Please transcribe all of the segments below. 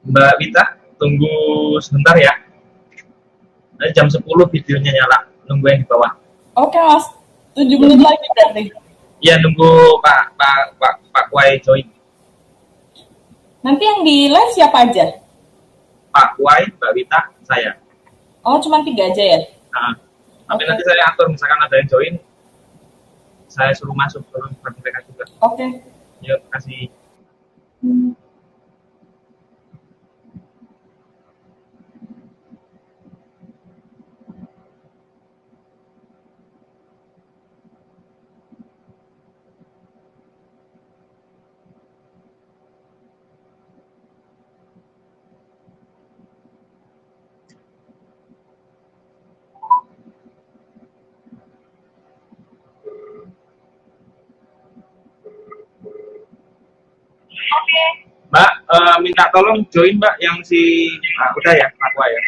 Mbak Wita, tunggu sebentar ya. Nanti jam 10 videonya nyala. Nunggu yang di bawah. Oke mas, 7 menit lagi berarti. Iya, nunggu Pak Kuai join. Nanti yang di live siapa aja? Pak Kuai, Mbak Wita, saya. Oh, cuma 3 aja ya? Nah, tapi Oke, nanti saya atur, misalkan ada yang join, saya suruh masuk, suruh mereka juga. oke. Yuk, kasih. Mbak, minta tolong join Mbak yang si, udah ya, Pak Kuai ya.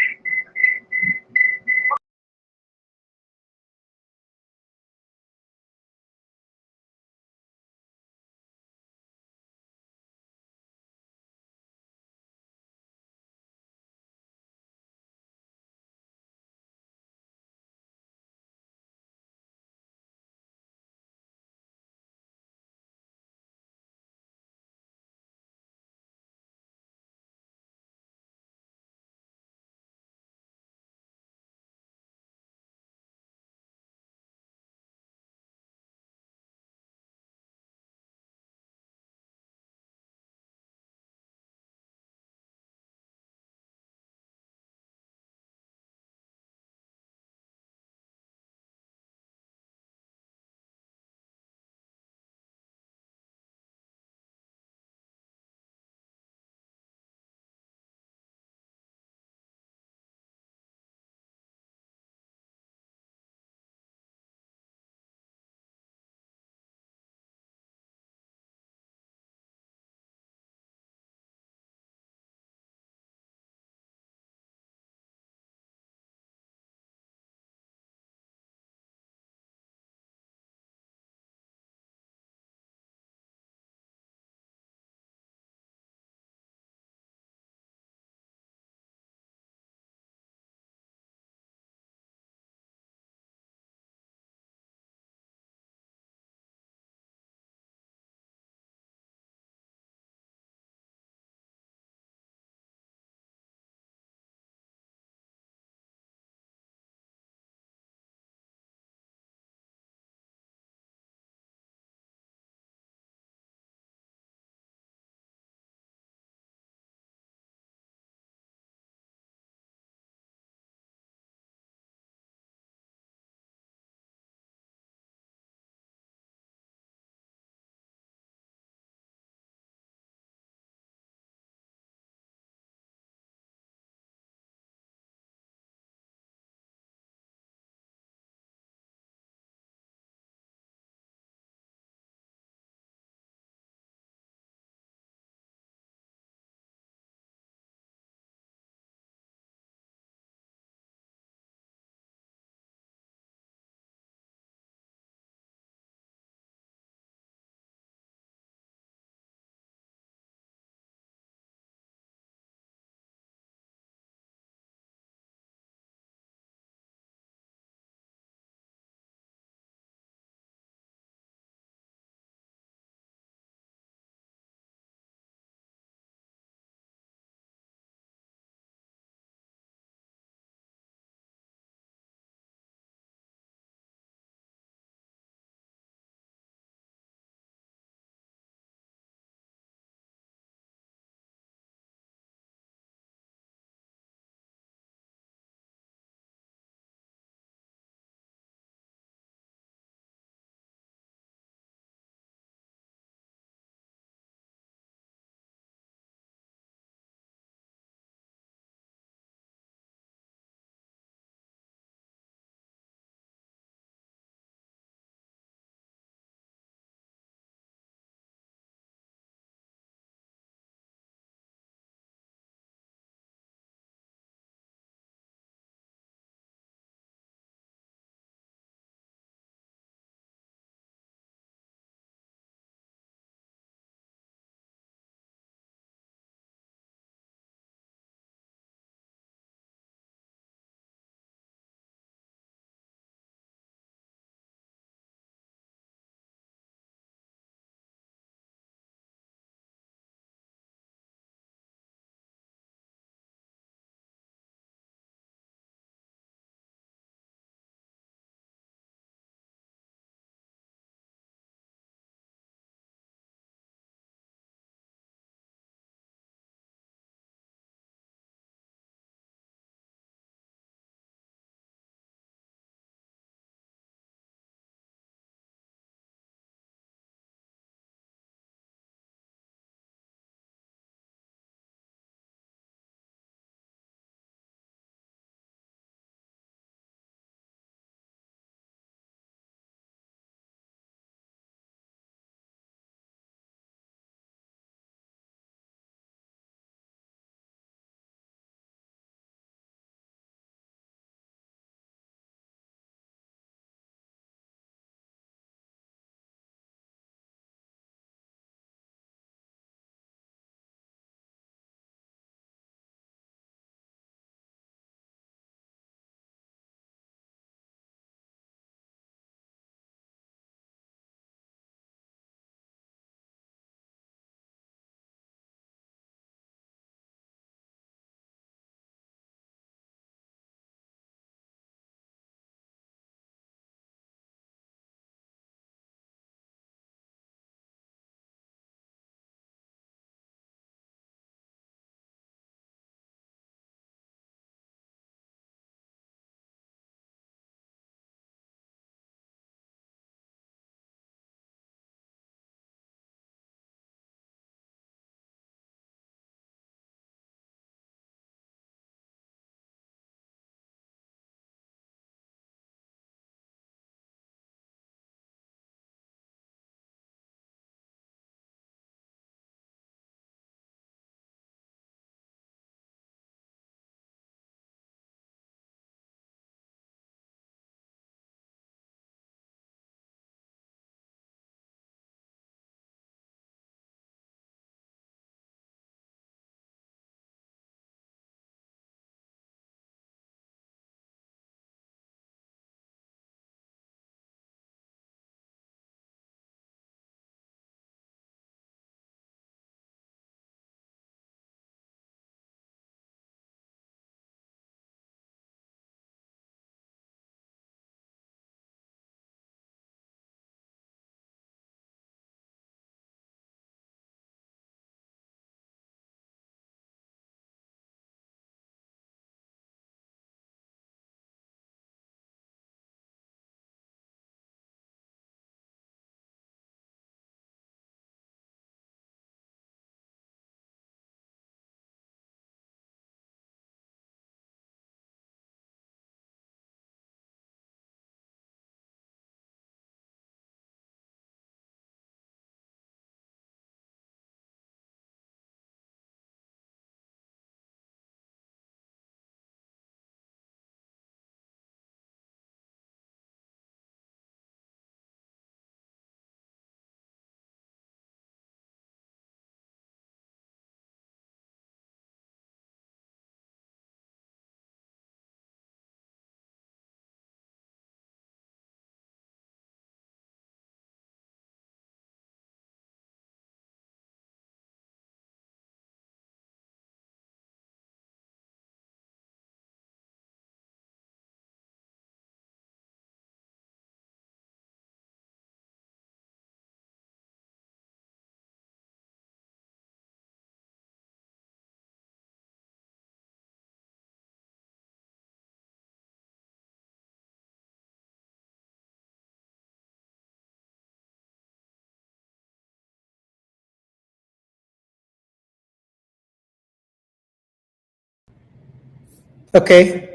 Okay.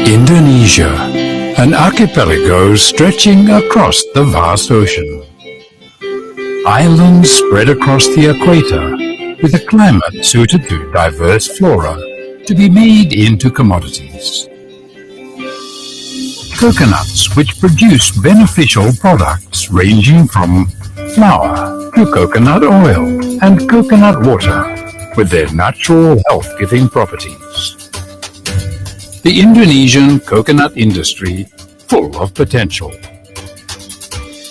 Indonesia, an archipelago stretching across the vast ocean. Islands spread across the equator, with a climate suited to diverse flora to be made into commodities. Coconuts, which produce beneficial products ranging from flour to coconut oil and coconut water, with their natural health-giving properties. The Indonesian coconut industry full of potential.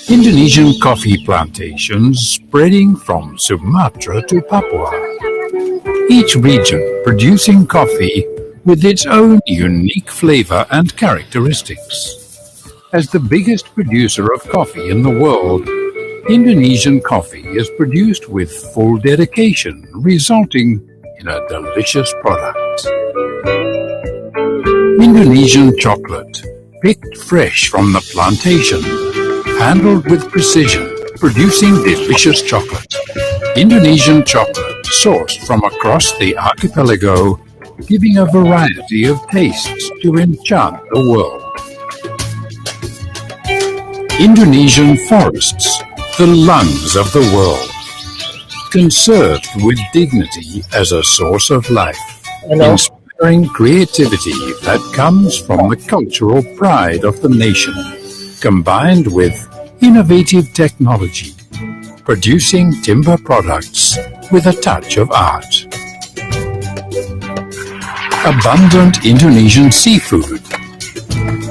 Indonesian coffee plantations spreading from Sumatra to Papua. Each region producing coffee with its own unique flavor and characteristics. As the biggest producer of coffee in the world, Indonesian coffee is produced with full dedication, resulting in a delicious product. Indonesian chocolate, picked fresh from the plantation, handled with precision, producing delicious chocolate. Indonesian chocolate sourced from across the archipelago, giving a variety of tastes to enchant the world. Indonesian forests, the lungs of the world, conserved with dignity as a source of life. Hello. Inspiring creativity that comes from the cultural pride of the nation, combined with innovative technology, producing timber products with a touch of art. Abundant Indonesian seafood,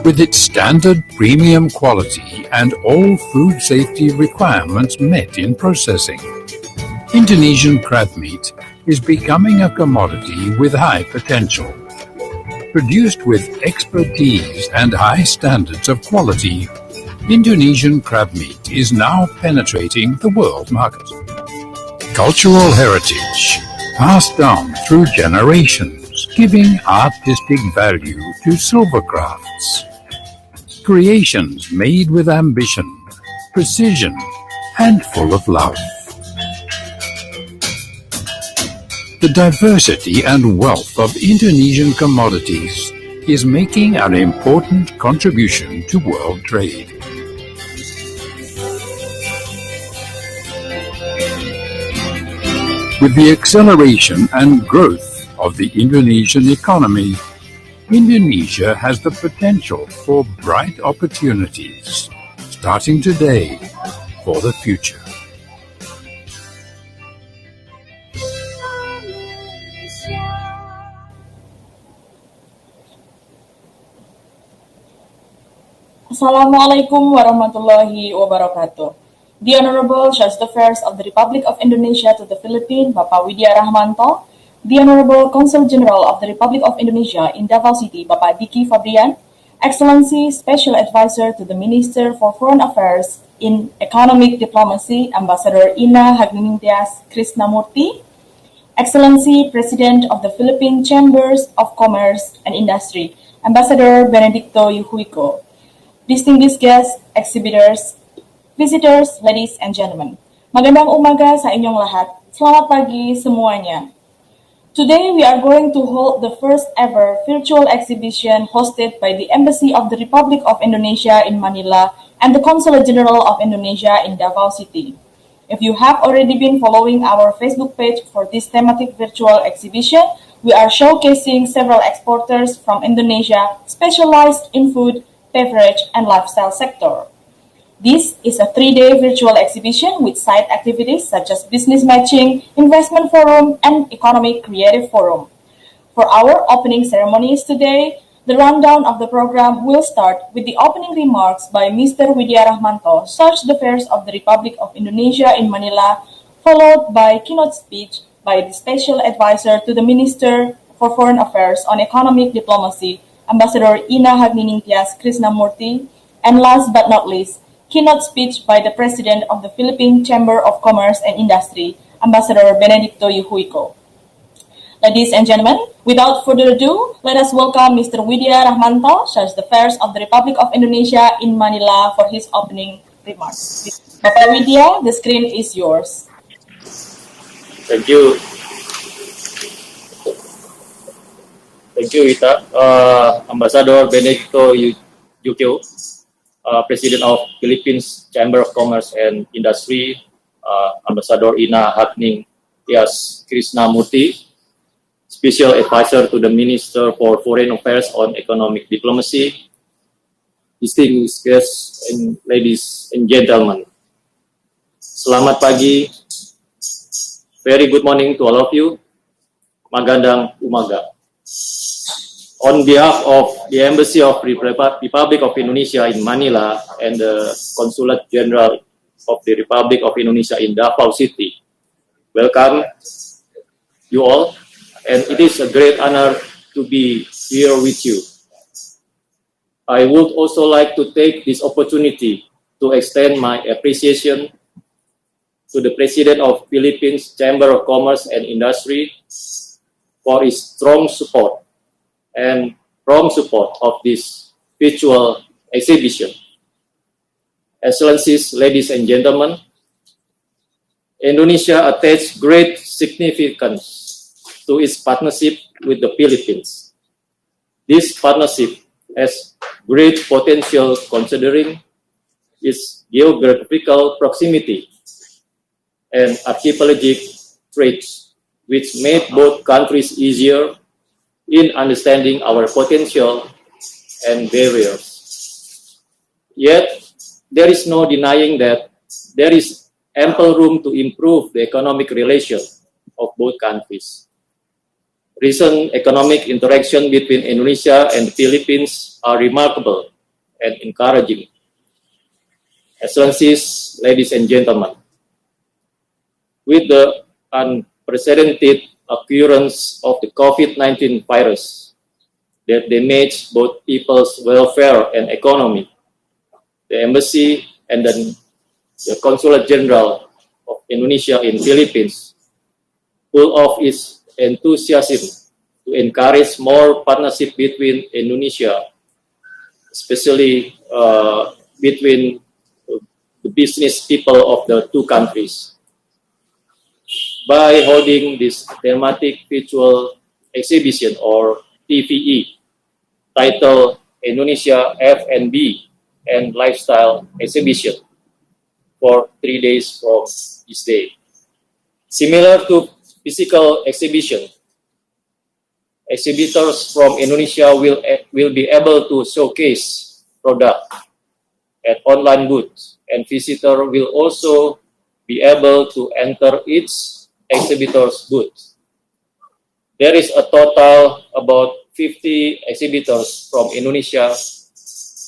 with its standard premium quality and all food safety requirements met in processing. Indonesian crab meat is becoming a commodity with high potential. Produced with expertise and high standards of quality, Indonesian crab meat is now penetrating the world market. Cultural heritage passed down through generations, giving artistic value to silver crafts. Creations made with ambition, precision, and full of love. The diversity and wealth of Indonesian commodities is making an important contribution to world trade. With the acceleration and growth of the Indonesian economy, Indonesia has the potential for bright opportunities, starting today for the future. Assalamualaikum warahmatullahi wabarakatuh. The Honorable Judge the Affairs of the Republic of Indonesia to the Philippines, Bapak Widya Rahmanto, the Honorable Consul General of the Republic of Indonesia in Davao City, Bapak Diki Fabrian, Excellency Special Advisor to the Minister for Foreign Affairs in Economic Diplomacy, Ambassador Ina Hagniningtyas Krishnamurti, Excellency President of the Philippine Chambers of Commerce and Industry, Ambassador Benedicto Yuhuiko, distinguished guests, exhibitors, visitors, ladies and gentlemen. Magandang umaga sa inyong lahat. Selamat pagi semuanya. Today we are going to hold the first ever virtual exhibition hosted by the Embassy of the Republic of Indonesia in Manila and the Consulate General of Indonesia in Davao City. If you have already been following our Facebook page for this thematic virtual exhibition, we are showcasing several exporters from Indonesia specialized in food, beverage, and lifestyle sector. This is a 3-day virtual exhibition with side activities such as business matching, investment forum, and economic creative forum. For our opening ceremonies today, the rundown of the program will start with the opening remarks by Mr. Widya Rahmanto, Judge the Affairs of the Republic of Indonesia in Manila, followed by keynote speech by the Special Advisor to the Minister for Foreign Affairs on Economic Diplomacy, Ambassador Ina Hagniningtyas Krishnamurti, and last but not least, keynote speech by the President of the Philippine Chamber of Commerce and Industry, Ambassador Benedicto Yuhuiko. Ladies and gentlemen, without further ado, let us welcome Mr. Widya Rahmanto, Charge d'Affaires of the Republic of Indonesia in Manila, for his opening remarks. Bapak Widya, the screen is yours. Thank you. Thank you, Ita. Ambassador Benedicto Yuhuiko, President of Philippines Chamber of Commerce and Industry, Ambassador Ina Hatning Tias Krishnamurti, Special Advisor to the Minister for Foreign Affairs on Economic Diplomacy, distinguished guests and ladies and gentlemen. Selamat pagi. Very good morning to all of you. Magandang umaga. On behalf of the Embassy of the Republic of Indonesia in Manila and the Consulate General of the Republic of Indonesia in Davao City, welcome you all, and it is a great honor to be here with you. I would also like to take this opportunity to extend my appreciation to the President of Philippines Chamber of Commerce and Industry for his strong support and prompt support of this virtual exhibition. Excellencies, ladies and gentlemen, Indonesia attaches great significance to its partnership with the Philippines. This partnership has great potential considering its geographical proximity and archipelagic traits, which made both countries easier in understanding our potential and barriers. Yet, there is no denying that there is ample room to improve the economic relations of both countries. Recent economic interaction between Indonesia and the Philippines are remarkable and encouraging. Excellencies, ladies and gentlemen, with the unprecedented occurrence of the COVID-19 virus that damaged both people's welfare and economy, the Embassy and then the Consulate General of Indonesia in Philippines, full of its enthusiasm to encourage more partnership between Indonesia, especially between the business people of the two countries, by holding this thematic virtual exhibition or TVE titled Indonesia F&B and Lifestyle Exhibition for 3 days from this day. Similar to physical exhibition, exhibitors from Indonesia will be able to showcase product at online booths, and visitors will also be able to enter each exhibitor's booth. There is a total about 50 exhibitors from Indonesia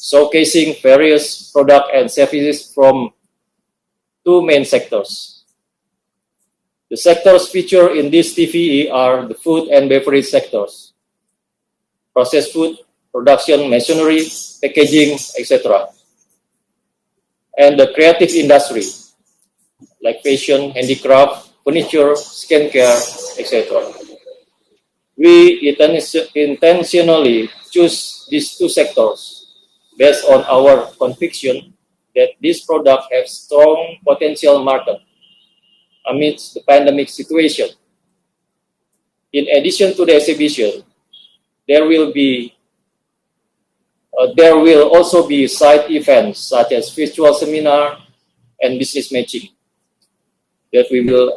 showcasing various products and services from two main sectors. The sectors featured in this TVE are the food and beverage sectors, processed food, production, machinery, packaging, etc., and the creative industry, like fashion, handicraft, furniture, skincare, etc. We intentionally choose these two sectors based on our conviction that these products have strong potential market amidst the pandemic situation. In addition to the exhibition, there will also be side events such as virtual seminar and business matching that we will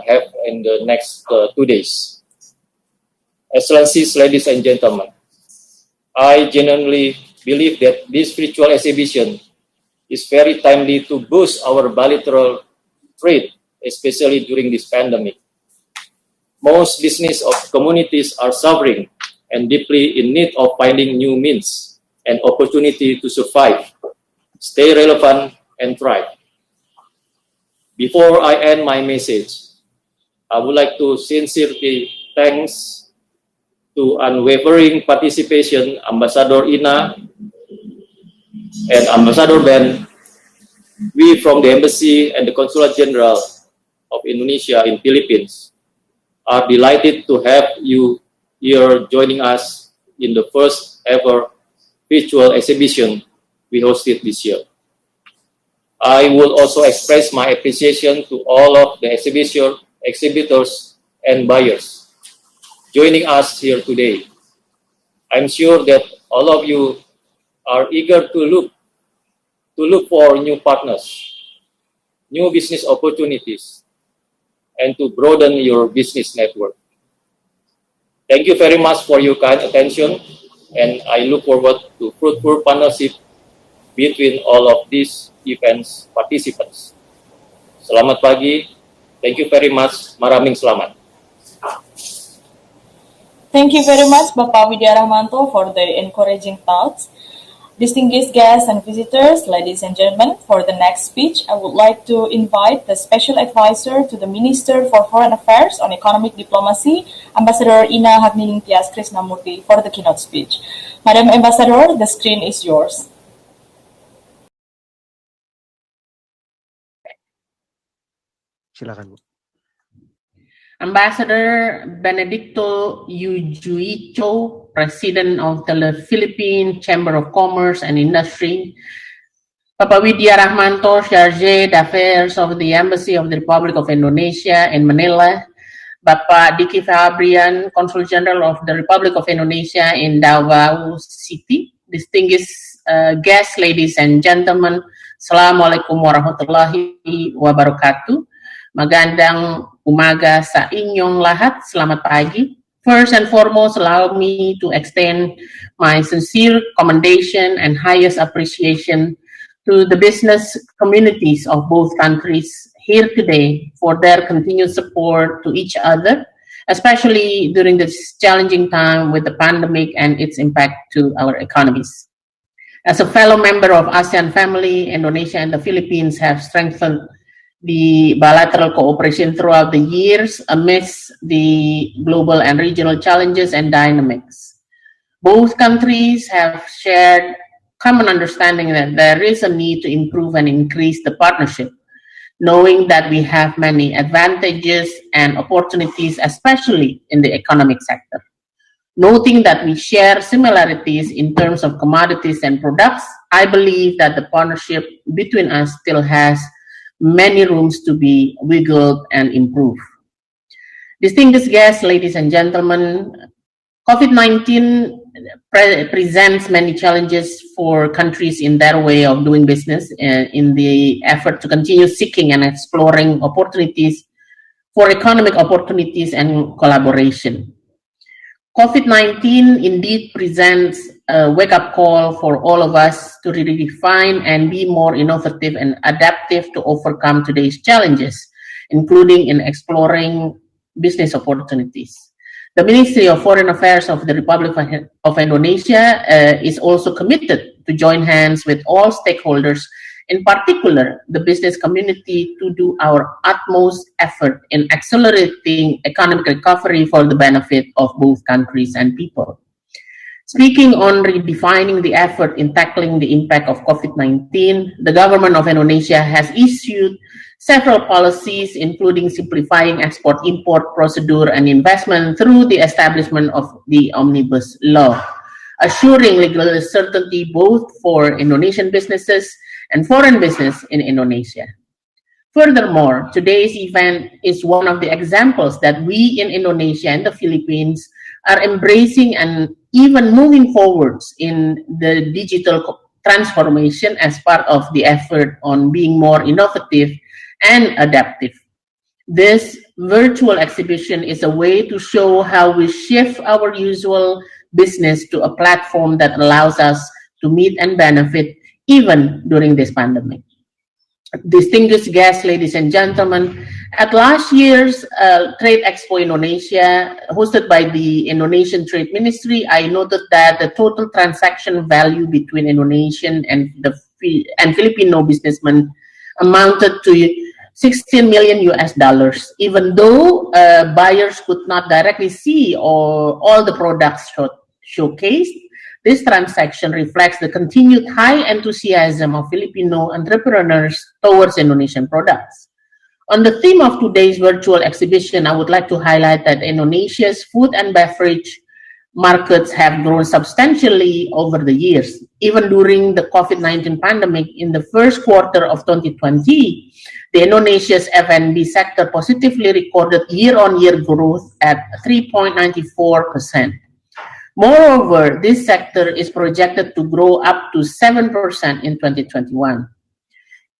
have in the next 2 days. Excellencies, ladies and gentlemen, I genuinely believe that this virtual exhibition is very timely to boost our bilateral trade, especially during this pandemic. Most business of communities are suffering and deeply in need of finding new means and opportunity to survive, stay relevant, and thrive. Before I end my message, I would like to sincerely thanks to unwavering participation Ambassador Ina and Ambassador Ben. We from the Embassy and the Consulate General of Indonesia in Philippines are delighted to have you here joining us in the first ever virtual exhibition we hosted this year. I would also express my appreciation to all of the exhibitors and buyers joining us here today. I'm sure that all of you are eager to look for new partners, new business opportunities, and to broaden your business network. Thank you very much for your kind attention, and I look forward to fruitful partnership between all of these events participants. Selamat pagi. Thank you very much. Maraming selamat. Thank you very much, Bapak Widya Rahmanto, for the encouraging thoughts. Distinguished guests and visitors, ladies and gentlemen, for the next speech, I would like to invite the Special Advisor to the Minister for Foreign Affairs on Economic Diplomacy, Ambassador Ina Hagningtyas Krishnamurti, for the keynote speech. Madam Ambassador, the screen is yours. Silakan, Bu. Ambassador Benedicto Yujuicho, President of the Philippine Chamber of Commerce and Industry, Bapak Widya Rahmanto, Chargé d'Affaires of the Embassy of the Republic of Indonesia in Manila, Bapak Diki Fabrian, Consul General of the Republic of Indonesia in Davao City, distinguished guests, ladies and gentlemen, Assalamualaikum warahmatullahi wabarakatuh. Magandang umaga sa inyong lahat. Selamat pagi. First and foremost, allow me to extend my sincere commendation and highest appreciation to the business communities of both countries here today for their continued support to each other, especially during this challenging time with the pandemic and its impact to our economies. As a fellow member of ASEAN family, Indonesia and the Philippines have strengthened the bilateral cooperation throughout the years amidst the global and regional challenges and dynamics. Both countries have shared common understanding that there is a need to improve and increase the partnership, knowing that we have many advantages and opportunities, especially in the economic sector. Noting that we share similarities in terms of commodities and products, I believe that the partnership between us still has many rooms to be wiggled and improved. Distinguished guests, ladies and gentlemen, COVID-19 presents many challenges for countries in their way of doing business in the effort to continue seeking and exploring opportunities for economic opportunities and collaboration. COVID-19 indeed presents a wake-up call for all of us to redefine and be more innovative and adaptive to overcome today's challenges, including in exploring business opportunities. The Ministry of Foreign Affairs of the Republic of Indonesia is also committed to join hands with all stakeholders, in particular the business community, to do our utmost effort in accelerating economic recovery for the benefit of both countries and people. Speaking on redefining the effort in tackling the impact of COVID-19, the government of Indonesia has issued several policies, including simplifying export-import procedure and investment through the establishment of the Omnibus Law, assuring legal certainty both for Indonesian businesses and foreign business in Indonesia. Furthermore, today's event is one of the examples that we in Indonesia and the Philippines are embracing and even moving forwards in the digital transformation as part of the effort on being more innovative and adaptive. This virtual exhibition is a way to show how we shift our usual business to a platform that allows us to meet and benefit even during this pandemic. Distinguished guests, ladies and gentlemen, at last year's Trade Expo Indonesia, hosted by the Indonesian Trade Ministry, I noted that the total transaction value between Indonesian and Filipino businessmen amounted to 16 million US dollars, even though buyers could not directly see all the products showcased. This transaction reflects the continued high enthusiasm of Filipino entrepreneurs towards Indonesian products. On the theme of today's virtual exhibition, I would like to highlight that Indonesia's food and beverage markets have grown substantially over the years. Even during the COVID-19 pandemic in the first quarter of 2020, the Indonesia's F&B sector positively recorded year-on-year growth at 3.94%. Moreover, this sector is projected to grow up to 7% in 2021.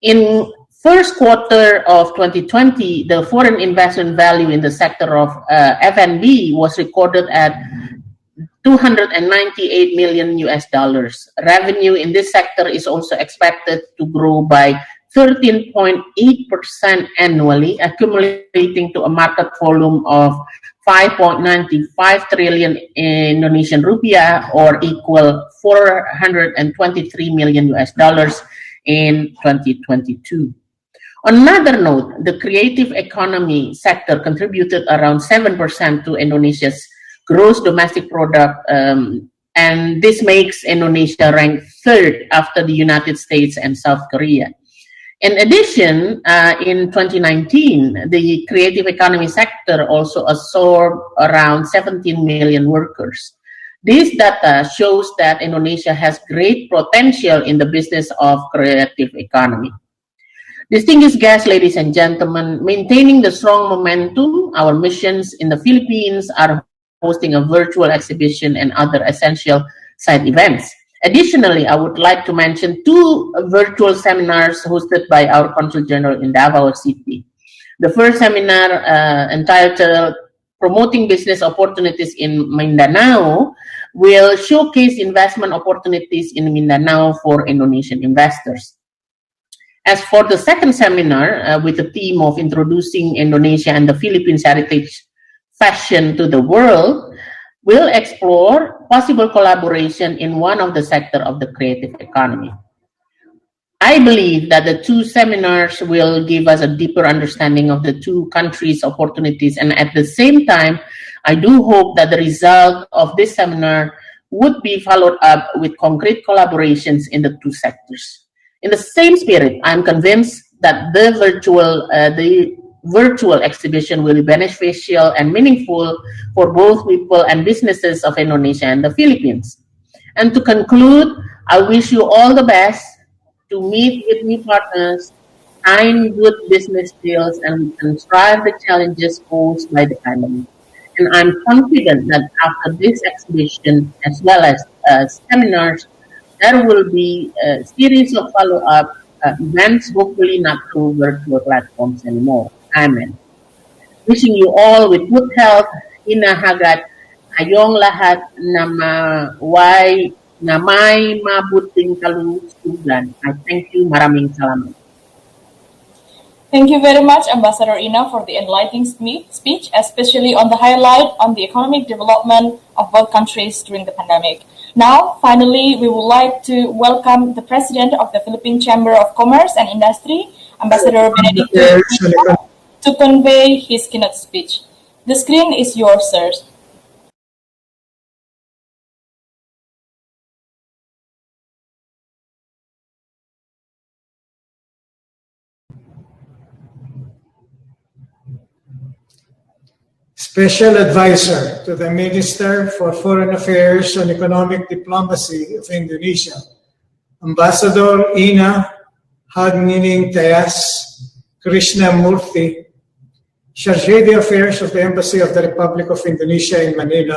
In first quarter of 2020, the foreign investment value in the sector of F&B was recorded at $298 million US. Revenue in this sector is also expected to grow by 13.8% annually, accumulating to a market volume of 5.95 trillion Indonesian rupiah, or equal $423 million US in 2022. On another note, the creative economy sector contributed around 7% to Indonesia's gross domestic product, and this makes Indonesia rank third after the United States and South Korea. In addition, in 2019, the creative economy sector also absorbed around 17 million workers. This data shows that Indonesia has great potential in the business of creative economy. Distinguished guests, ladies and gentlemen, maintaining the strong momentum, our missions in the Philippines are hosting a virtual exhibition and other essential side events. Additionally, I would like to mention two virtual seminars hosted by our Consul General in Davao City. The first seminar, entitled Promoting Business Opportunities in Mindanao, will showcase investment opportunities in Mindanao for Indonesian investors. As for the second seminar, with the theme of introducing Indonesia and the Philippines heritage fashion to the world, we'll explore possible collaboration in one of the sector of the creative economy. I believe that the two seminars will give us a deeper understanding of the two countries' opportunities, and at the same time, I do hope that the result of this seminar would be followed up with concrete collaborations in the two sectors. In the same spirit, I'm convinced that the virtual exhibition will be beneficial and meaningful for both people and businesses of Indonesia and the Philippines. And to conclude, I wish you all the best to meet with new partners, sign good business deals, and strive the challenges posed by the pandemic. And I'm confident that after this exhibition, as well as seminars, there will be a series of follow-up events, hopefully not through virtual platforms anymore. Amen. Wishing you all with good health, hinahagat, kayong lahat na may mabuting kalusugan. I thank you. Maraming salamat. Thank you very much, Ambassador Ina, for the enlightening speech, especially on the highlight on the economic development of both countries during the pandemic. Now, finally, we would like to welcome the President of the Philippine Chamber of Commerce and Industry, Ambassador Benedicto, to convey his keynote speech. The screen is yours, sirs. Special Advisor to the Minister for Foreign Affairs and Economic Diplomacy of Indonesia, Ambassador Ina Hagnining Tayas Krishnamurthy, Chargé d'Affaires of the Embassy of the Republic of Indonesia in Manila,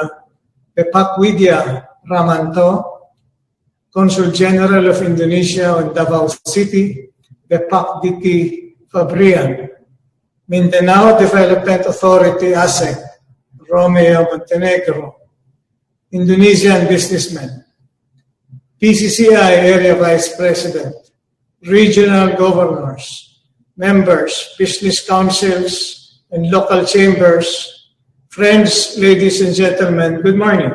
Bapak Widya Ramanto, Consul General of Indonesia in Davao City, Bapak Diki Fabrian, Mindanao Development Authority ASEC, Romeo Montenegro, Indonesian businessmen, PCCI Area Vice President, regional governors, members, business councils, and local chambers, friends, ladies and gentlemen, good morning.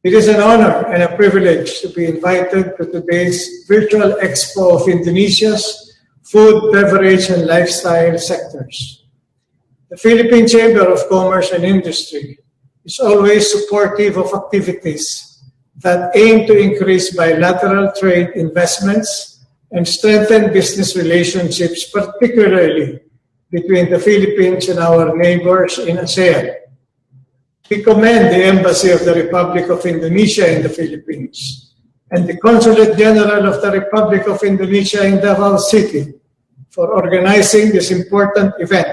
It is an honor and a privilege to be invited to today's virtual expo of Indonesia's food, beverage, and lifestyle sectors. The Philippine Chamber of Commerce and Industry is always supportive of activities that aim to increase bilateral trade investments and strengthen business relationships, particularly between the Philippines and our neighbors in ASEAN. We commend the Embassy of the Republic of Indonesia in the Philippines and the Consulate General of the Republic of Indonesia in Davao City for organizing this important event,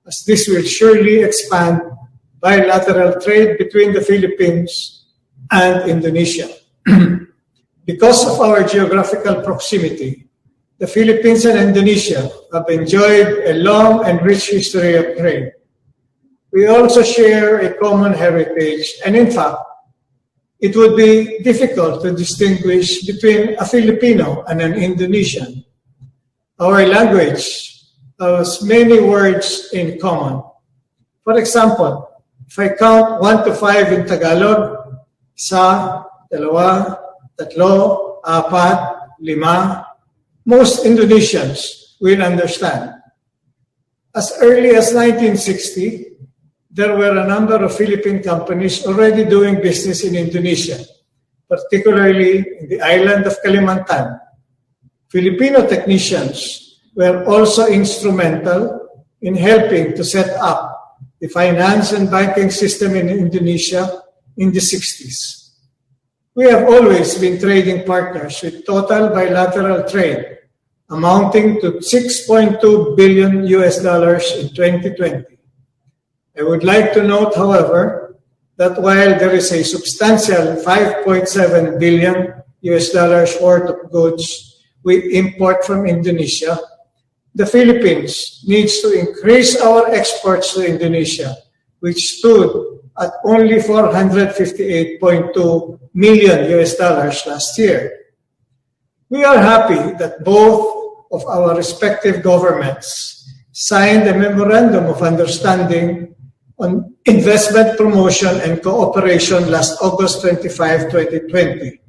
as this will surely expand bilateral trade between the Philippines and Indonesia. Because of our geographical proximity, the Philippines and Indonesia have enjoyed a long and rich history of trade. We also share a common heritage, and in fact, it would be difficult to distinguish between a Filipino and an Indonesian. Our language has many words in common. For example, if I count 1 to 5 in Tagalog, isa, dalawa, tatlo, apat, lima, most Indonesians will understand. As early as 1960, there were a number of Philippine companies already doing business in Indonesia, particularly in the island of Kalimantan. Filipino technicians were also instrumental in helping to set up the finance and banking system in Indonesia in the 60s. We have always been trading partners with total bilateral trade amounting to $6.2 billion in 2020. I would like to note, however, that while there is a substantial $5.7 billion worth of goods we import from Indonesia, the Philippines needs to increase our exports to Indonesia, which stood at only $458.2 million last year. We are happy that both of our respective governments signed a memorandum of understanding on investment promotion and cooperation last August 25, 2020,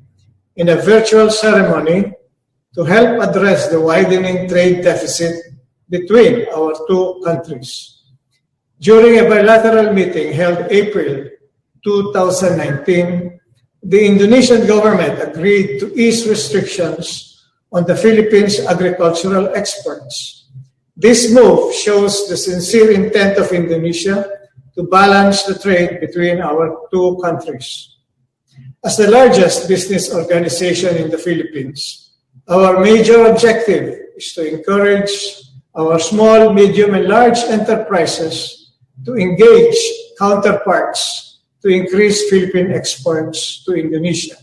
in a virtual ceremony to help address the widening trade deficit between our two countries. During a bilateral meeting held April 2019, the Indonesian government agreed to ease restrictions on the Philippines' agricultural exports. This move shows the sincere intent of Indonesia to balance the trade between our two countries. As the largest business organization in the Philippines, our major objective is to encourage our small, medium, and large enterprises to engage counterparts to increase Philippine exports to Indonesia.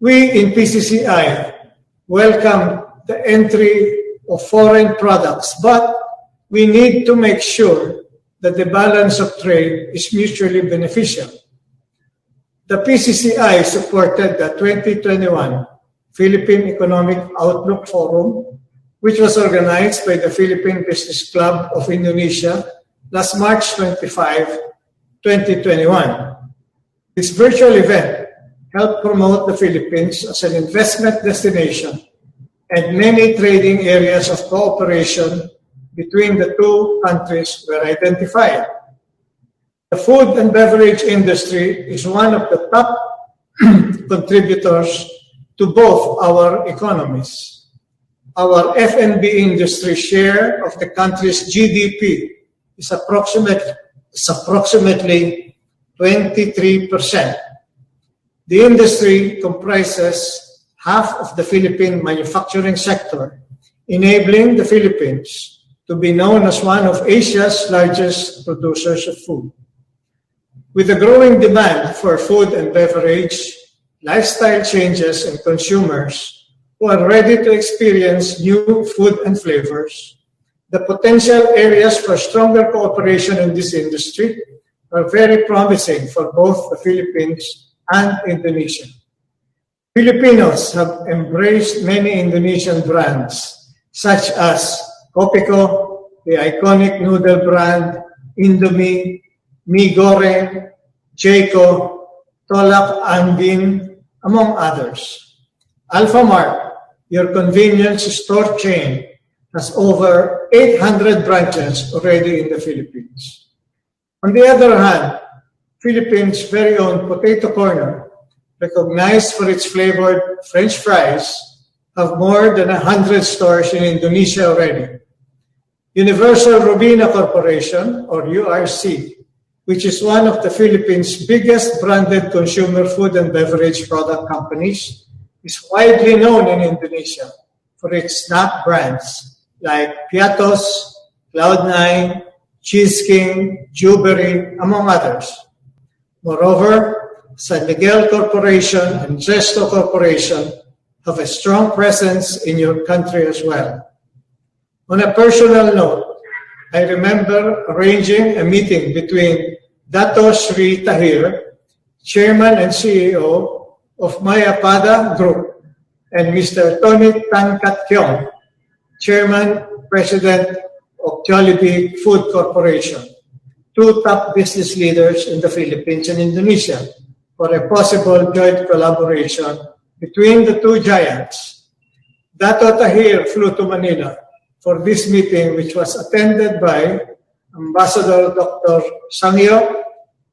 We in PCCI welcome the entry of foreign products, but we need to make sure that the balance of trade is mutually beneficial. The PCCI supported the 2021 Philippine Economic Outlook Forum, which was organized by the Philippine Business Club of Indonesia last March 25, 2021. This virtual event helped promote the Philippines as an investment destination, and many trading areas of cooperation between the two countries were identified. The food and beverage industry is one of the top contributors to both our economies. Our F&B industry share of the country's GDP is approximately 23%. The industry comprises half of the Philippine manufacturing sector, enabling the Philippines to be known as one of Asia's largest producers of food. With the growing demand for food and beverage, lifestyle changes, and consumers who are ready to experience new food and flavors, the potential areas for stronger cooperation in this industry are very promising for both the Philippines and Indonesia. Filipinos have embraced many Indonesian brands, such as Kopiko, the iconic noodle brand, Indomie, Mi Goreng, Jayco, Tolak Andin, among others. Alfamart, your convenience store chain, has over 800 branches already in the Philippines. On the other hand, Philippines' very own Potato Corner, recognized for its flavored French fries, have more than 100 stores in Indonesia already. Universal Robina Corporation, or URC, which is one of the Philippines' biggest branded consumer food and beverage product companies, is widely known in Indonesia for its snack brands like Piatos, Cloud9, Cheese King, Jubery, among others. Moreover, San Miguel Corporation and Zesto Corporation have a strong presence in your country as well. On a personal note, I remember arranging a meeting between Dato Sri Tahir, Chairman and CEO of Mayapada Group, and Mr. Tony Tan Kat Kyong, Chairman, President of Jollibee Food Corporation, two top business leaders in the Philippines and Indonesia, for a possible joint collaboration between the two giants. Dato Tahir flew to Manila for this meeting, which was attended by Ambassador Dr. Sangyo,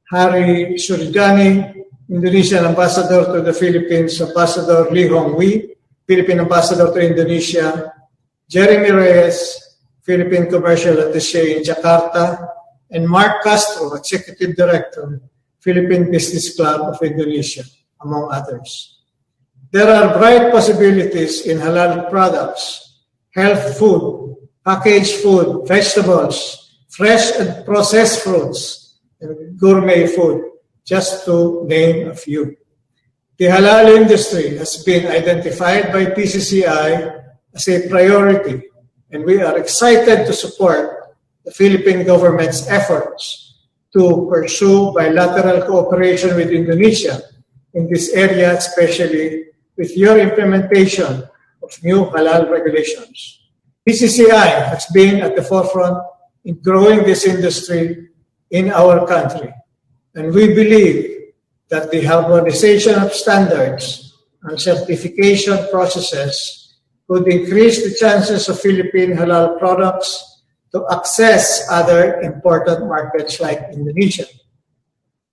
Hari Surijani, Indonesian Ambassador to the Philippines, Ambassador Lee Hong Wee, Philippine Ambassador to Indonesia, Jeremy Reyes, Philippine Commercial Attaché in Jakarta, and Mark Castro, Executive Director, Philippine Business Club of Indonesia, among others. There are bright possibilities in halal products, health food, packaged food, vegetables, fresh and processed fruits, and gourmet food, just to name a few. The halal industry has been identified by PCCI as a priority, and we are excited to support the Philippine government's efforts to pursue bilateral cooperation with Indonesia in this area, especially with your implementation of new halal regulations. PCCI has been at the forefront in growing this industry in our country, and we believe that the harmonization of standards and certification processes could increase the chances of Philippine halal products to access other important markets like Indonesia.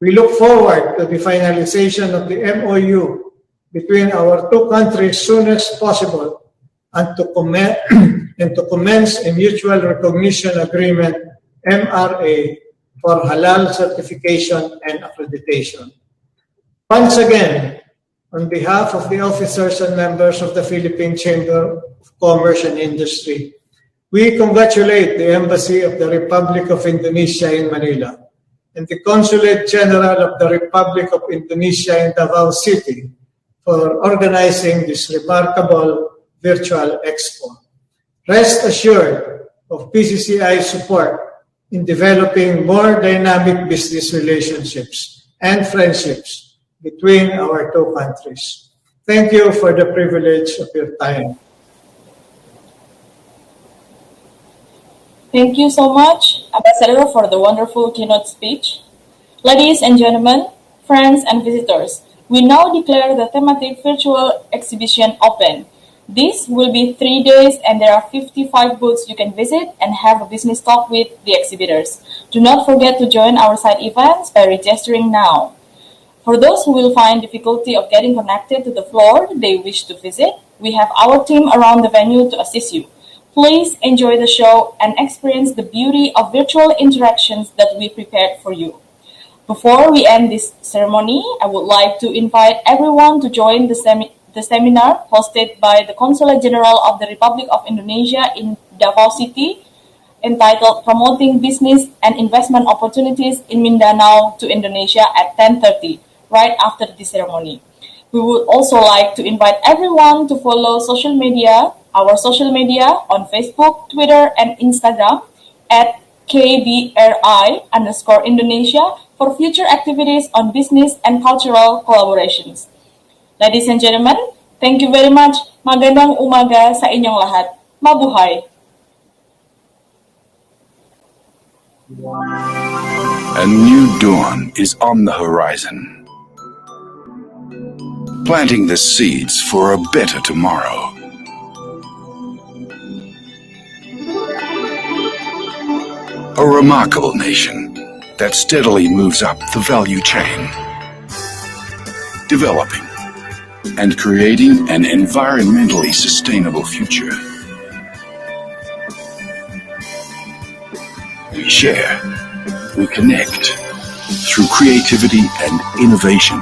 We look forward to the finalization of the MOU between our two countries soon as possible and to commence a mutual recognition agreement, MRA, for halal certification and accreditation. Once again, on behalf of the officers and members of the Philippine Chamber of Commerce and Industry, we congratulate the Embassy of the Republic of Indonesia in Manila and the Consulate General of the Republic of Indonesia in Davao City for organizing this remarkable virtual expo. Rest assured of PCCI's support in developing more dynamic business relationships and friendships between our two countries. Thank you for the privilege of your time. Thank you so much, Ambassador, for the wonderful keynote speech. Ladies and gentlemen, friends and visitors, we now declare the thematic virtual exhibition open. This will be 3 days and there are 55 booths you can visit and have a business talk with the exhibitors. Do not forget to join our side events by registering now. For those who will find difficulty of getting connected to the floor they wish to visit, we have our team around the venue to assist you. Please enjoy the show and experience the beauty of virtual interactions that we prepared for you. Before we end this ceremony, I would like to invite everyone to join the seminar hosted by the Consulate General of the Republic of Indonesia in Davao City, entitled Promoting Business and Investment Opportunities in Mindanao to Indonesia at 10:30, right after the ceremony. We would also like to invite everyone to follow our social media on Facebook, Twitter, and Instagram at KBRI_Indonesia for future activities on business and cultural collaborations. Ladies and gentlemen, thank you very much. Magandang umaga sa inyong lahat. Mabuhay! A new dawn is on the horizon, planting the seeds for a better tomorrow. A remarkable nation that steadily moves up the value chain, developing and creating an environmentally sustainable future. share. We connect through creativity and innovation.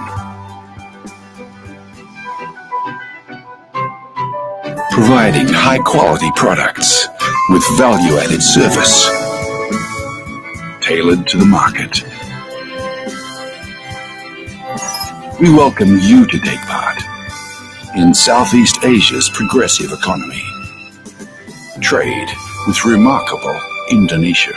Providing high-quality products with value-added service tailored to the market. We welcome you to take part in Southeast Asia's progressive economy. Trade with remarkable Indonesia.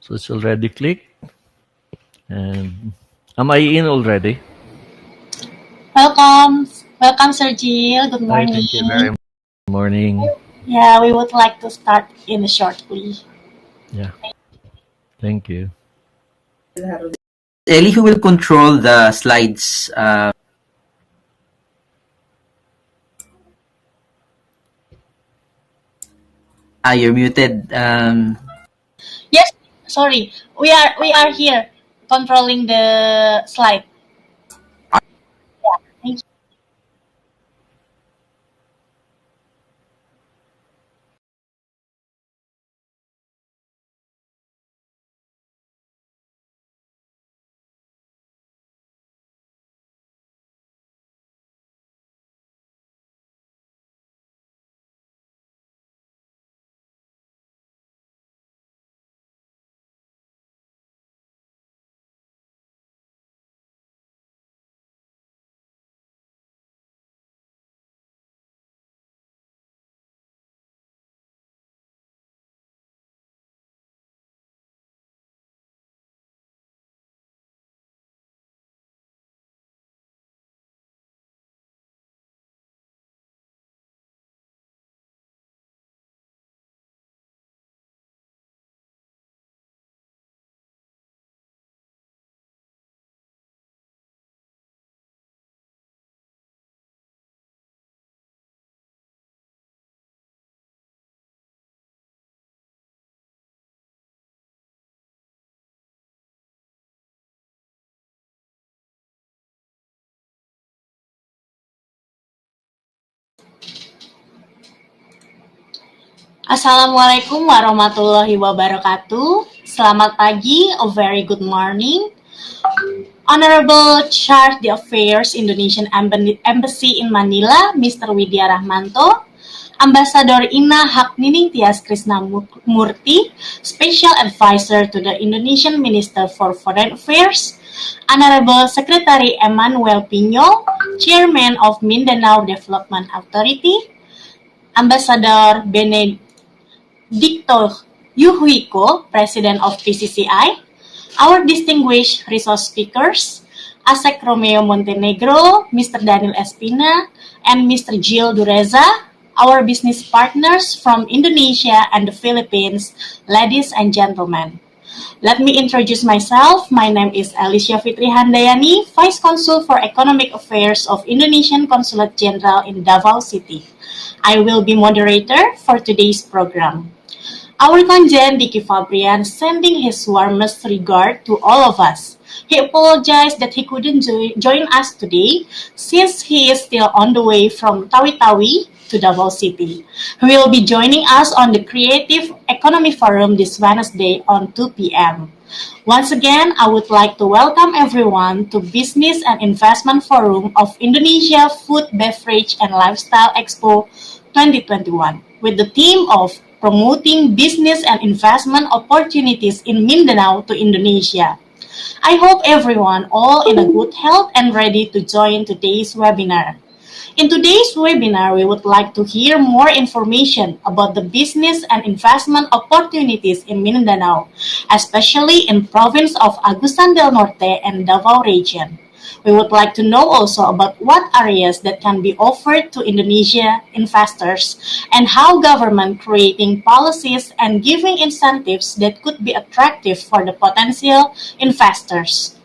So it's already clicked. And am I in already? Welcome, welcome, Sir Jill. Good Hi, morning. thank you very much. Morning. Yeah, we would like to start in shortly. Yeah, thank you. Ellie who will control the slides. You're muted. Yes, sorry, we are here controlling the slide. Yeah, thank you. Assalamualaikum warahmatullahi wabarakatuh. Selamat pagi, a very good morning. Honorable Charge d'Affaires Indonesian Embassy in Manila, Mr. Widya Rahmanto, Ambassador Ina Haknining Tias Krisna Murti, Special Advisor to the Indonesian Minister for Foreign Affairs, Honorable Secretary Emmanuel Piñol, Chairman of Mindanao Development Authority, Ambassador Benedicto Yuhuiko, President of PCCI, our distinguished resource speakers, Asek Romeo Montenegro, Mr. Daniel Espina, and Mr. Gil Dureza, our business partners from Indonesia and the Philippines, ladies and gentlemen. Let me introduce myself. My name is Alicia Fitri Handayani, Vice Consul for Economic Affairs of Indonesian Consulate General in Davao City. I will be moderator for today's program. Our Konjen Diki Fabrian sending his warmest regard to all of us. He apologized that he couldn't join us today since he is still on the way from Tawi-Tawi to Davao City. He will be joining us on the Creative Economy Forum this Wednesday on 2 p.m. Once again, I would like to welcome everyone to Business and Investment Forum of Indonesia Food, Beverage, and Lifestyle Expo 2021 with the theme of promoting business and investment opportunities in Mindanao to Indonesia. I hope everyone all in a good health and ready to join today's webinar. In today's webinar, we would like to hear more information about the business and investment opportunities in Mindanao, especially in province of Agusan del Norte and Davao region. We would like to know also about what areas that can be offered to Indonesia investors and how government creating policies and giving incentives that could be attractive for the potential investors.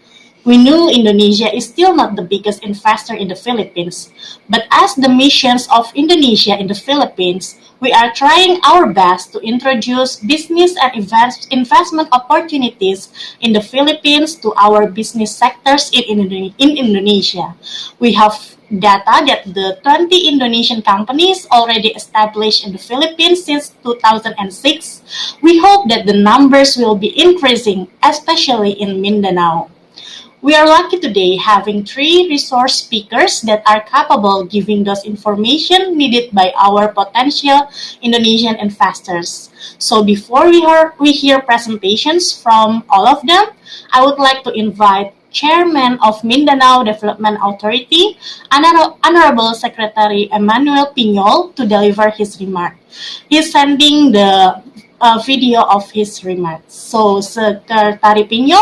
We knew Indonesia is still not the biggest investor in the Philippines, but as the missions of Indonesia in the Philippines, we are trying our best to introduce business and investment opportunities in the Philippines to our business sectors in Indonesia. We have data that the 20 Indonesian companies already established in the Philippines since 2006. We hope that the numbers will be increasing, especially in Mindanao. We are lucky today having 3 resource speakers that are capable giving those information needed by our potential Indonesian investors. So before we hear presentations from all of them, I would like to invite Chairman of Mindanao Development Authority, Honorable Secretary Emmanuel Piñol, to deliver his remark. He's sending the a video of his remarks. So, Secretary Pinyo,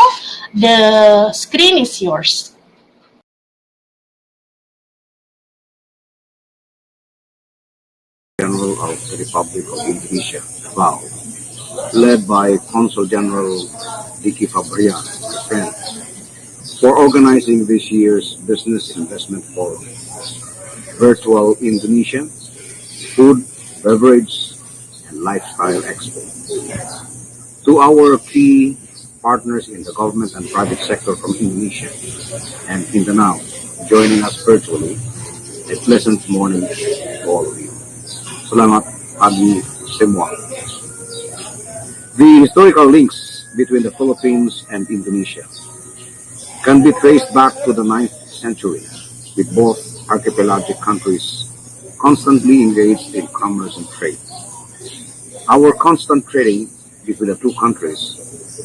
the screen is yours. General of the Republic of Indonesia, Davao, led by Consul General Vicky Fabrian, my friend, for organizing this year's Business Investment Forum, Virtual Indonesia, Food, Beverage, and Lifestyle Expo. To our key partners in the government and private sector from Indonesia and Mindanao joining us virtually, a pleasant morning to all of you. Selamat pagi semua. The historical links between the Philippines and Indonesia can be traced back to the 9th century, with both archipelagic countries constantly engaged in commerce and trade. Our constant trading between the two countries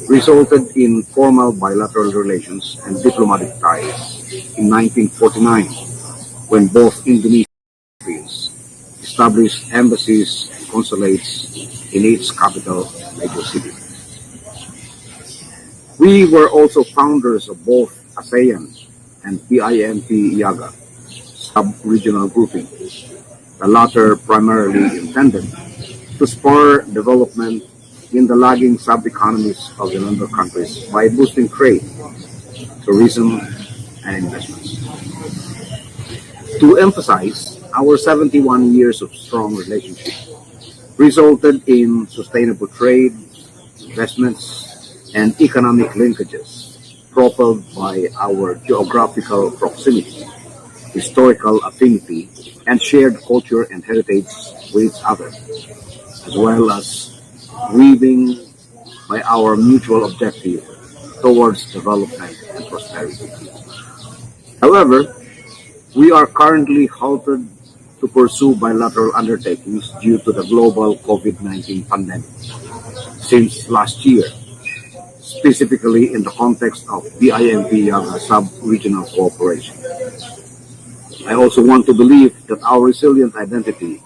resulted in formal bilateral relations and diplomatic ties in 1949, when both Indonesia and Philippines established embassies and consulates in each capital major city. We were also founders of both ASEAN and PIMP-YAGA sub-regional grouping, the latter primarily intended to spur development in the lagging sub-economies of the member countries by boosting trade, tourism, and investments. To emphasize, our 71 years of strong relationship resulted in sustainable trade, investments, and economic linkages propelled by our geographical proximity, historical affinity, and shared culture and heritage with each other, as well as weaving by our mutual objective towards development and prosperity. However, we are currently halted to pursue bilateral undertakings due to the global COVID-19 pandemic. Since last year, specifically in the context of BIMP-YAGA sub-regional cooperation. I also want to believe that our resilient identity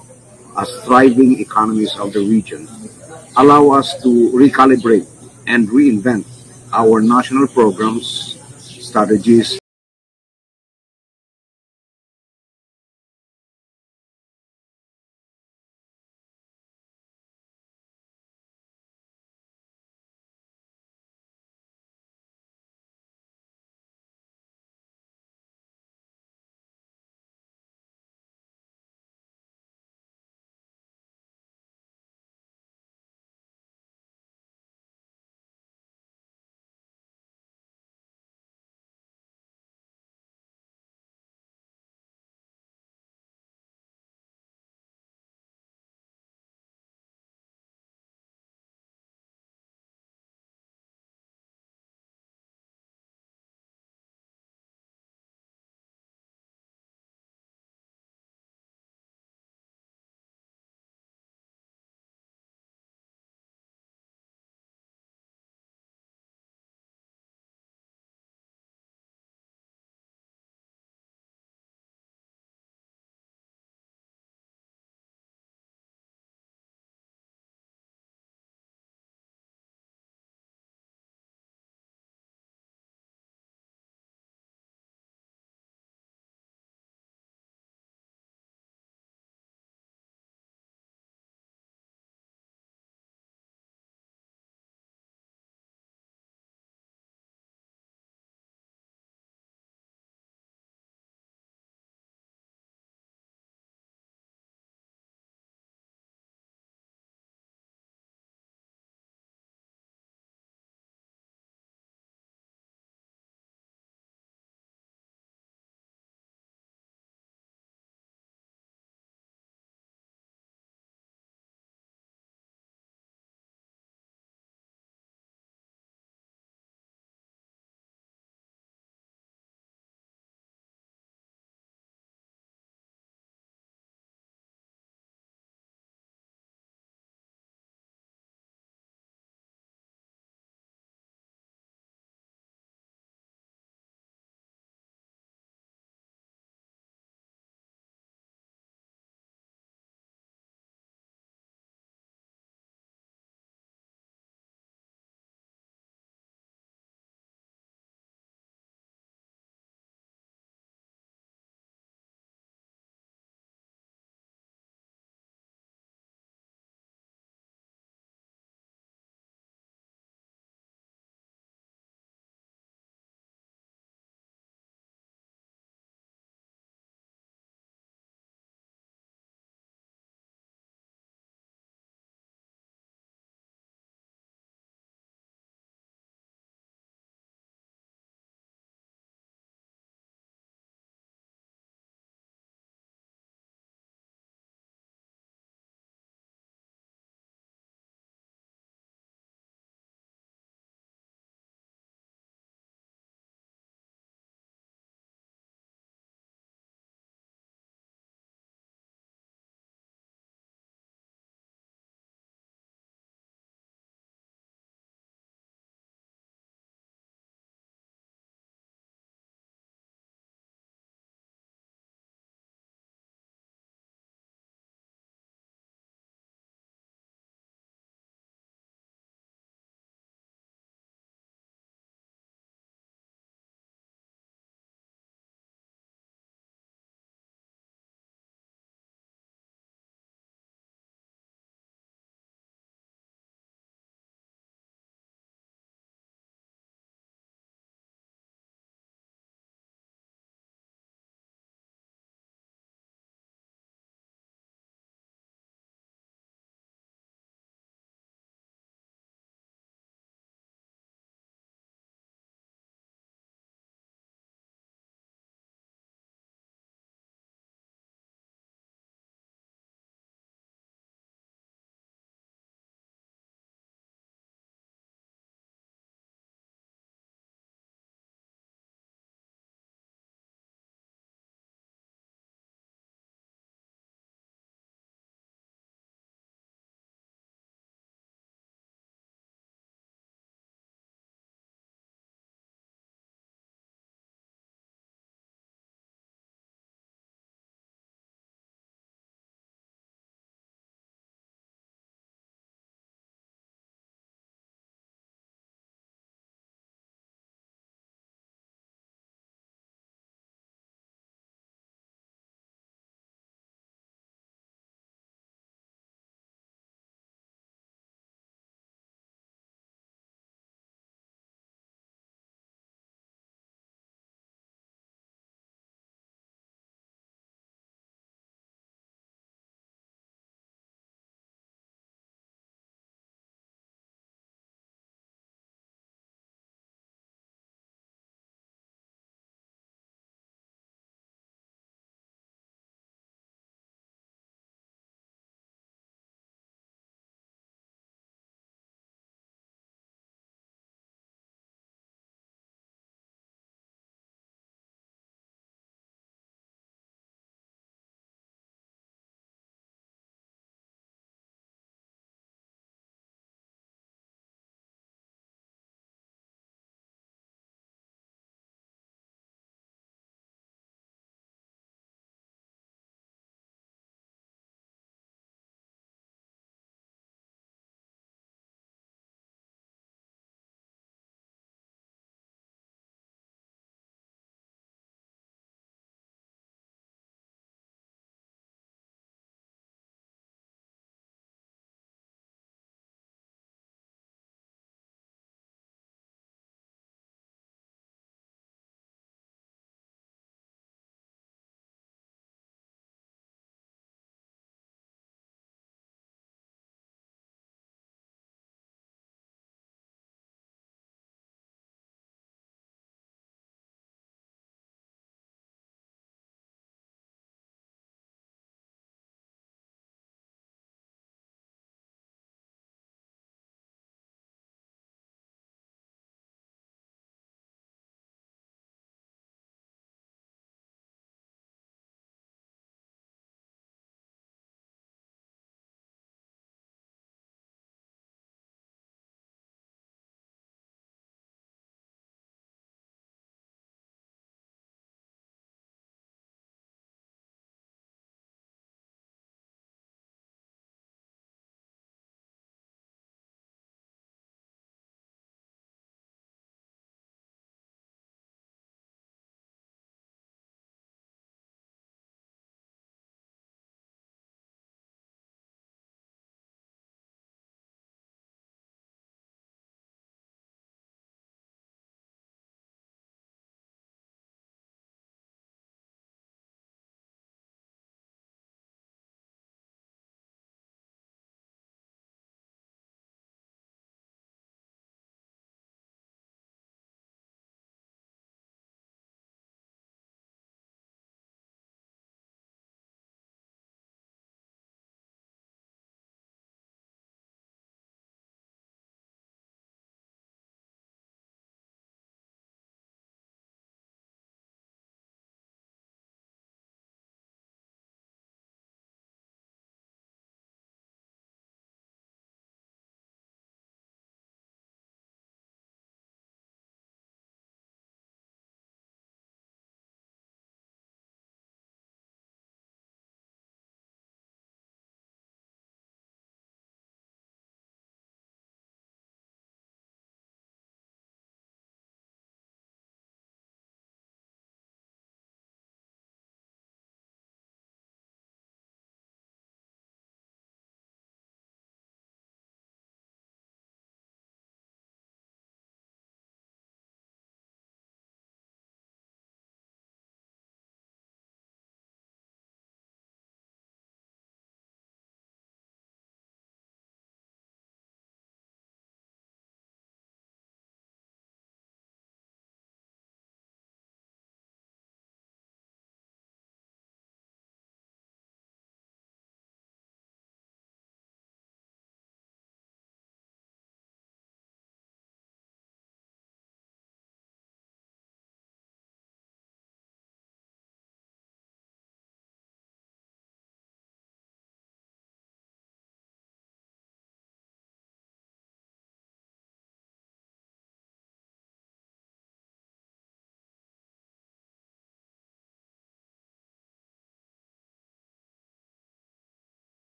as thriving economies of the region allow us to recalibrate and reinvent our national programs, strategies,